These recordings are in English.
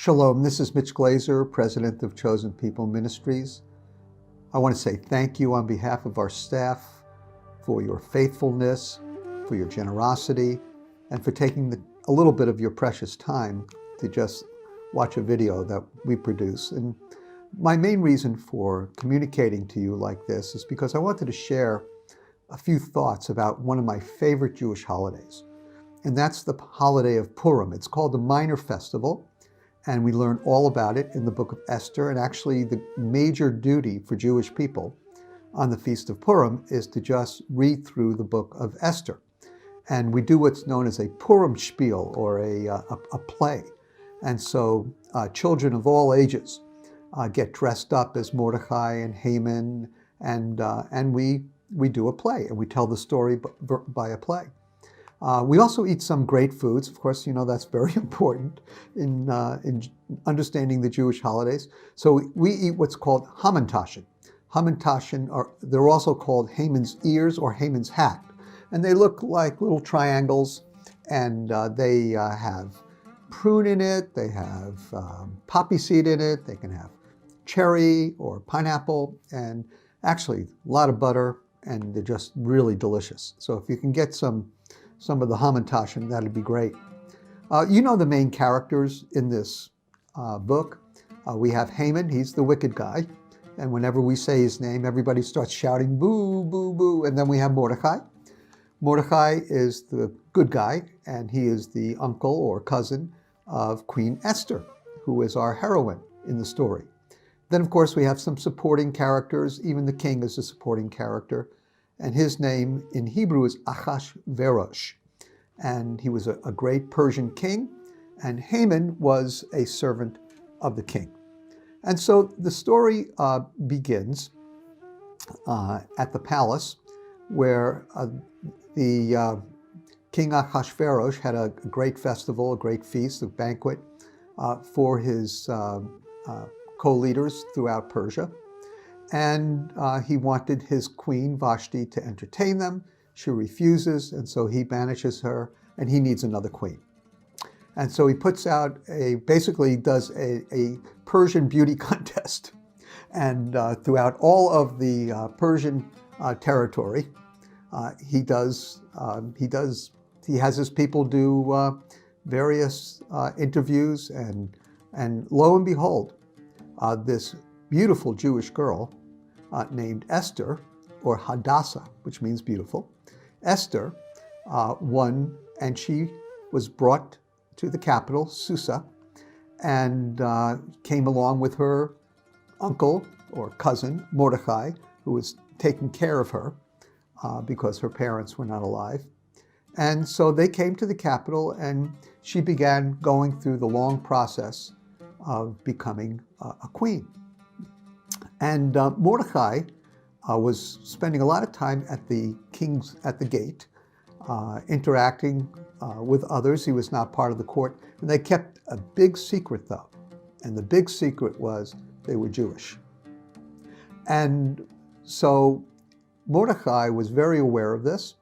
Shalom, this is Mitch Glaser, President of Chosen People Ministries. I want to say thank you on behalf of our staff for your faithfulness, for your generosity, and for taking a little bit of your precious time to just watch a video that we produce. And my main reason for communicating to you like this is because I wanted to share a few thoughts about one of my favorite Jewish holidays, and that's the holiday of Purim. It's called the Minor Festival, and we learn all about it in the book of Esther. And actually, the major duty for Jewish people on the Feast of Purim is to just read through the book of Esther. And we do what's known as a Purim spiel, or a play. And so children of all ages get dressed up as Mordecai and Haman, and we do a play, and we tell the story by a play. We also eat some great foods. Of course, you know that's very important in understanding the Jewish holidays. So we eat what's called hamantashen. Hamantashen they're also called Haman's ears or Haman's hat, and they look like little triangles, and they have prune in it. They have poppy seed in it. They can have cherry or pineapple, and actually a lot of butter, and they're just really delicious. So if you can get some of the hamantashen, that'd be great. You know the main characters in this book. We have Haman, he's the wicked guy. And whenever we say his name, everybody starts shouting, boo, boo, boo. And then we have Mordecai. Mordecai is the good guy, and he is the uncle or cousin of Queen Esther, who is our heroine in the story. Then, of course, we have some supporting characters. Even the king is a supporting character. And his name in Hebrew is Achashverosh. And he was a great Persian king, and Haman was a servant of the king. And so the story begins at the palace, where the King Achashverosh had a great festival, a great feast, a banquet for his co-leaders throughout Persia. And he wanted his queen Vashti to entertain them. She refuses, and so he banishes her, and he needs another queen. And so he puts out basically does a Persian beauty contest. And throughout all of the Persian territory, he has his people do various interviews, and lo and behold, this beautiful Jewish girl named Esther, or Hadassah, which means beautiful. Esther won, and she was brought to the capital, Susa, and came along with her uncle or cousin, Mordecai, who was taking care of her because her parents were not alive. And so they came to the capital, and she began going through the long process of becoming a queen. And Mordecai was spending a lot of time at the gate, interacting with others. He was not part of the court. And they kept a big secret, though. And the big secret was they were Jewish. And so Mordecai was very aware of this,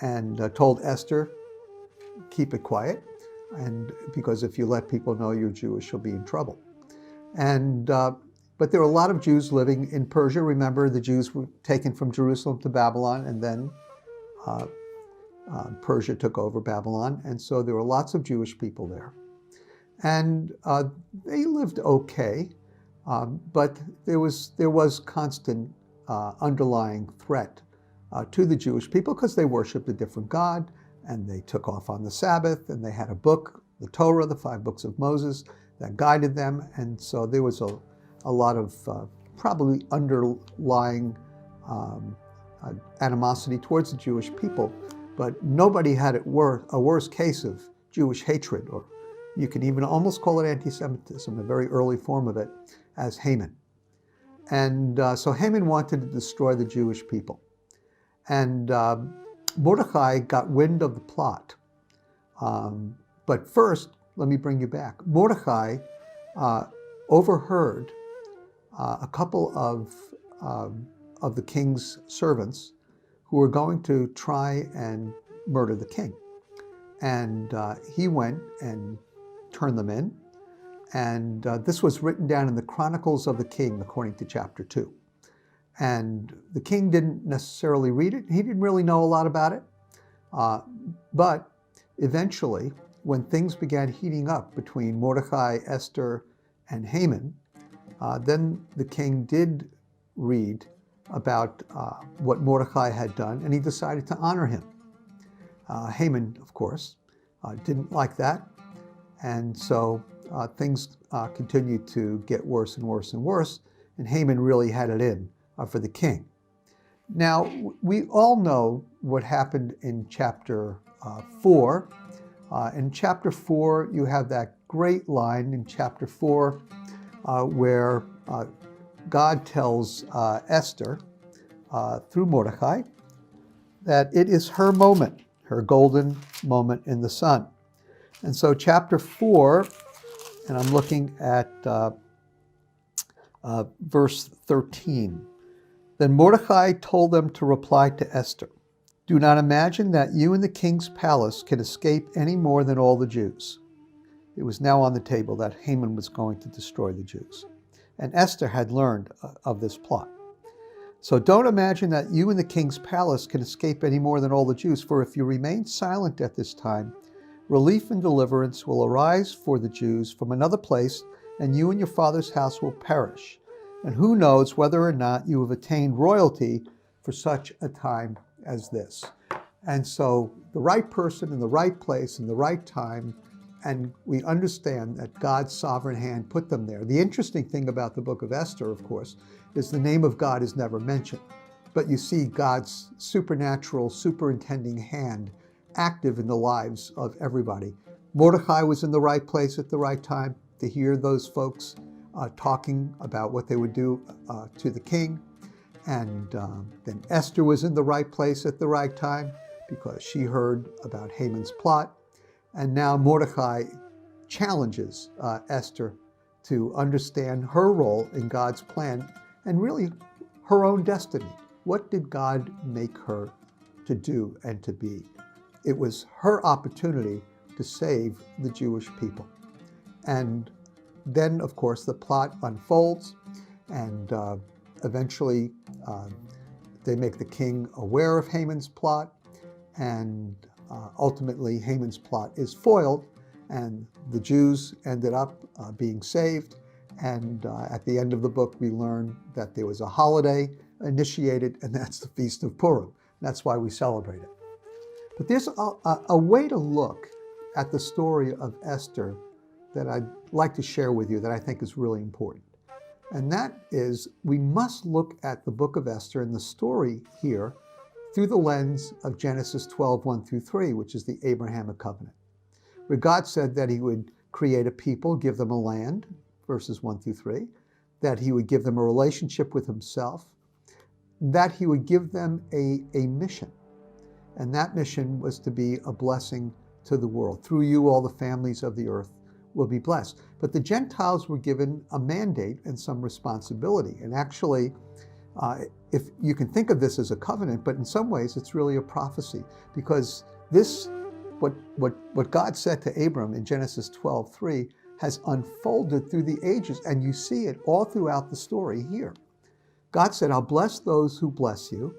and told Esther, keep it quiet, and because if you let people know you're Jewish, you'll be in trouble. And but there were a lot of Jews living in Persia. Remember, the Jews were taken from Jerusalem to Babylon, and then Persia took over Babylon. And so there were lots of Jewish people there. And they lived okay, but there was constant underlying threat to the Jewish people because they worshiped a different God, and they took off on the Sabbath, and they had a book, the Torah, the 5 books of Moses, that guided them. And so there was a lot of probably underlying animosity towards the Jewish people, but nobody had a worse case of Jewish hatred, or you can even almost call it anti-Semitism, a very early form of it, as Haman. And so Haman wanted to destroy the Jewish people. And Mordecai got wind of the plot. But first, let me bring you back. Mordecai overheard a couple of the king's servants who were going to try and murder the king. And he went and turned them in, And this was written down in the Chronicles of the King, according to chapter 2. And the king didn't necessarily read it. He didn't really know a lot about it. But eventually, when things began heating up between Mordecai, Esther, and Haman, then the king did read about what Mordecai had done, and he decided to honor him. Haman, of course, didn't like that, and so things continued to get worse and worse and worse, and Haman really had it in for the king. Now, we all know what happened in chapter 4. In chapter 4, you have that great line in chapter 4 where God tells Esther through Mordecai that it is her moment, her golden moment in the sun. And so chapter 4, and I'm looking at verse 13. Then Mordecai told them to reply to Esther, "Do not imagine that you in the king's palace can escape any more than all the Jews." It was now on the table that Haman was going to destroy the Jews. And Esther had learned of this plot. "So don't imagine that you in the king's palace can escape any more than all the Jews, for if you remain silent at this time, relief and deliverance will arise for the Jews from another place, and you and your father's house will perish. And who knows whether or not you have attained royalty for such a time as this." And so the right person in the right place in the right time, and we understand that God's sovereign hand put them there. The interesting thing about the book of Esther, of course, is the name of God is never mentioned. But you see God's supernatural, superintending hand active in the lives of everybody. Mordecai was in the right place at the right time to hear those folks talking about what they would do to the king. And then Esther was in the right place at the right time because she heard about Haman's plot. And now Mordecai challenges Esther to understand her role in God's plan and really her own destiny. What did God make her to do and to be? It was her opportunity to save the Jewish people. And then, of course, the plot unfolds, and eventually they make the king aware of Haman's plot, and ultimately Haman's plot is foiled, and the Jews ended up being saved. And at the end of the book, we learn that there was a holiday initiated, and that's the Feast of Purim. That's why we celebrate it. But there's a way to look at the story of Esther that I'd like to share with you that I think is really important. And that is, we must look at the book of Esther and the story here through the lens of Genesis 12, 1 through 3, which is the Abrahamic covenant, where God said that he would create a people, give them a land, verses 1 through 3, that he would give them a relationship with himself, that he would give them a mission. And that mission was to be a blessing to the world. Through you, all the families of the earth will be blessed. But the Gentiles were given a mandate and some responsibility. And actually, if you can think of this as a covenant, but in some ways it's really a prophecy, because this, what God said to Abram in Genesis 12:3, has unfolded through the ages, and you see it all throughout the story here. God said, "I'll bless those who bless you,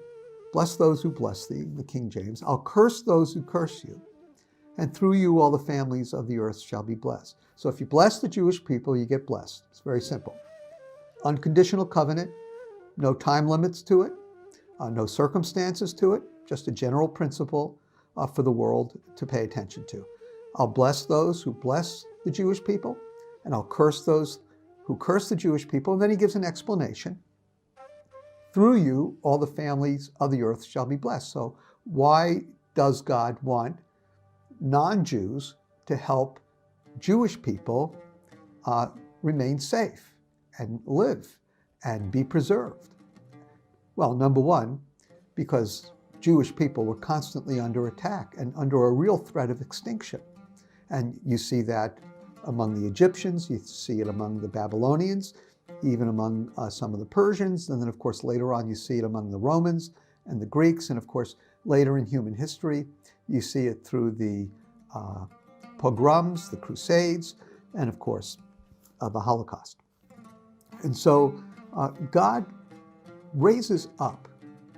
bless those who bless thee," the King James. "I'll curse those who curse you, and through you all the families of the earth shall be blessed." So if you bless the Jewish people, you get blessed. It's very simple. Unconditional covenant, no time limits to it, no circumstances to it, just a general principle for the world to pay attention to. I'll bless those who bless the Jewish people, and I'll curse those who curse the Jewish people. And then he gives an explanation. Through you, all the families of the earth shall be blessed. So why does God want non-Jews to help Jewish people remain safe and live and be preserved? Well, number one, because Jewish people were constantly under attack and under a real threat of extinction. And you see that among the Egyptians, you see it among the Babylonians, even among some of the Persians, and then of course later on you see it among the Romans and the Greeks, and of course later in human history you see it through the pogroms, the Crusades, and of course the Holocaust. And so God raises up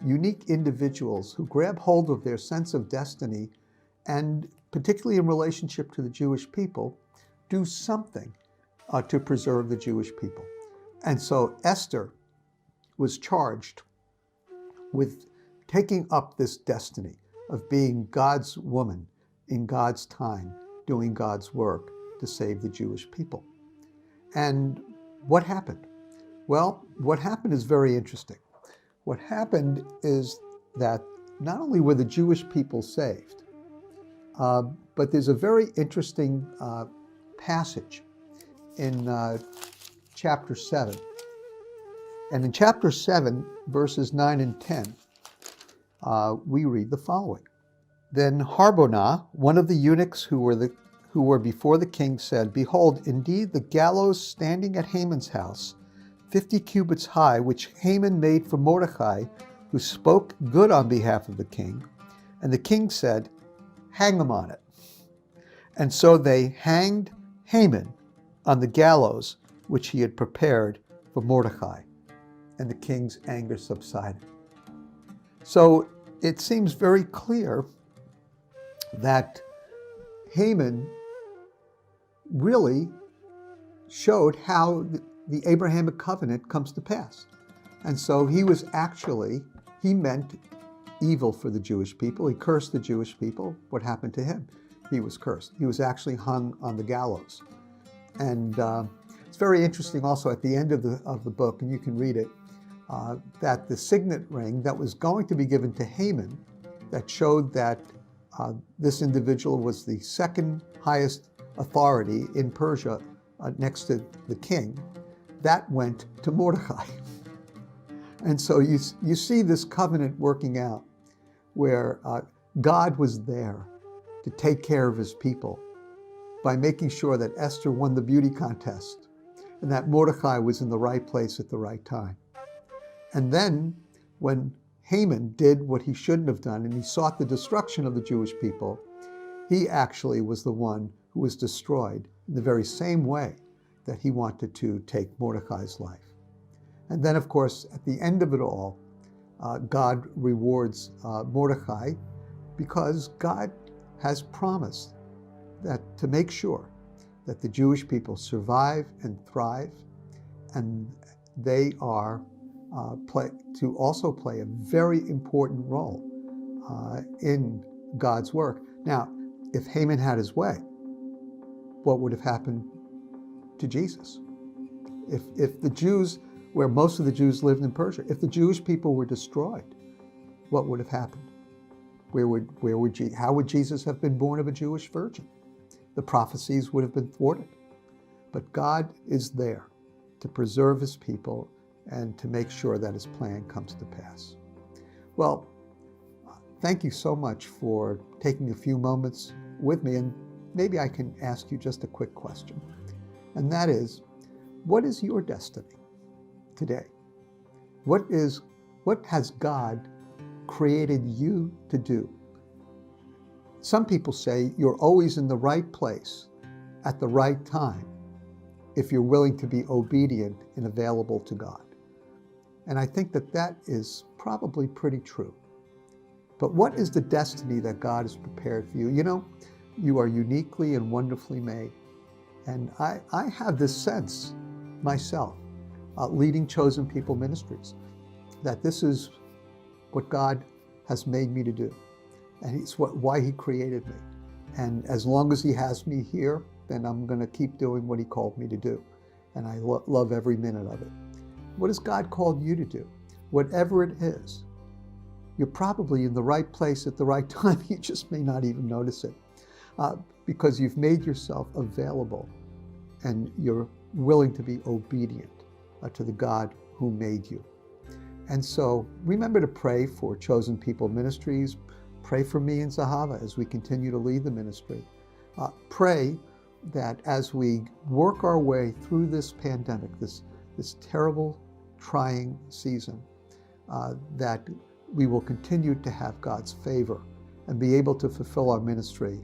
unique individuals who grab hold of their sense of destiny and, particularly in relationship to the Jewish people, do something to preserve the Jewish people. And so Esther was charged with taking up this destiny of being God's woman in God's time, doing God's work to save the Jewish people. And what happened? Well, what happened is very interesting. What happened is that not only were the Jewish people saved, but there's a very interesting passage in chapter 7. And in chapter 7, verses 9 and 10, we read the following. Then Harbonah, one of the eunuchs who were before the king, said, Behold, indeed the gallows standing at Haman's house, 50 cubits high, which Haman made for Mordecai, who spoke good on behalf of the king. And the king said, Hang him on it. And so they hanged Haman on the gallows which he had prepared for Mordecai. And the king's anger subsided. So it seems very clear that Haman really showed how the Abrahamic covenant comes to pass. And so he meant evil for the Jewish people. He cursed the Jewish people. What happened to him? He was cursed. He was actually hung on the gallows. And it's very interesting also at the end of the book, and you can read it, that the signet ring that was going to be given to Haman, that showed that this individual was the second highest authority in Persia next to the king, that went to Mordecai. And so you see this covenant working out where God was there to take care of his people by making sure that Esther won the beauty contest and that Mordecai was in the right place at the right time. And then when Haman did what he shouldn't have done and he sought the destruction of the Jewish people, he actually was the one who was destroyed in the very same way that he wanted to take Mordecai's life. And then, of course, at the end of it all, God rewards Mordecai because God has promised that to make sure that the Jewish people survive and thrive, and they are to also play a very important role in God's work. Now, if Haman had his way, what would have happened to Jesus? If the Jews, where most of the Jews lived in Persia, if the Jewish people were destroyed, what would have happened? How would Jesus have been born of a Jewish virgin? The prophecies would have been thwarted. But God is there to preserve his people and to make sure that his plan comes to pass. Well, thank you so much for taking a few moments with me, and maybe I can ask you just a quick question. And that is, what is your destiny today? What has God created you to do? Some people say you're always in the right place at the right time if you're willing to be obedient and available to God. And I think that is probably pretty true. But what is the destiny that God has prepared for you? You know, you are uniquely and wonderfully made. And I have this sense myself, leading Chosen People Ministries, that this is what God has made me to do. And it's why he created me. And as long as he has me here, then I'm going to keep doing what he called me to do. And I love every minute of it. What has God called you to do? Whatever it is, you're probably in the right place at the right time. You just may not even notice it because you've made yourself available and you're willing to be obedient to the God who made you. And so remember to pray for Chosen People Ministries. Pray for me and Zahava as we continue to lead the ministry. Pray that as we work our way through this pandemic, this terrible, trying season, that we will continue to have God's favor and be able to fulfill our ministry.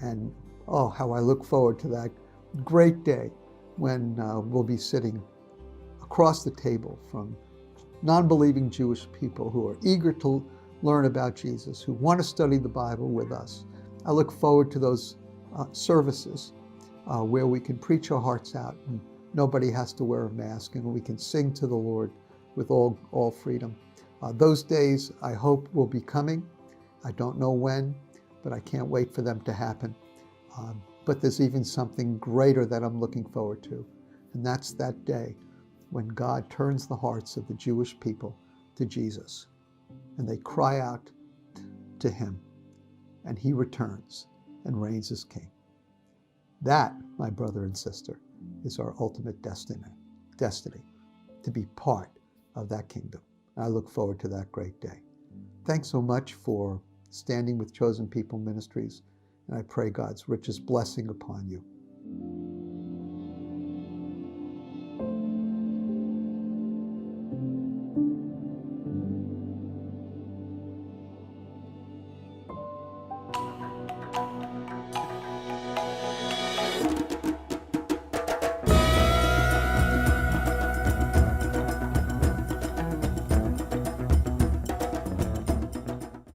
And oh, how I look forward to that great day when we'll be sitting across the table from non-believing Jewish people who are eager to learn about Jesus, who want to study the Bible with us. I look forward to those services where we can preach our hearts out and nobody has to wear a mask and we can sing to the Lord with all freedom. Those days, I hope, will be coming. I don't know when, but I can't wait for them to happen. But there's even something greater that I'm looking forward to, and that's that day when God turns the hearts of the Jewish people to Jesus, and they cry out to him, and he returns and reigns as king. That, my brother and sister, is our ultimate destiny, to be part of that kingdom. I look forward to that great day. Thanks so much for standing with Chosen People Ministries, and I pray God's richest blessing upon you.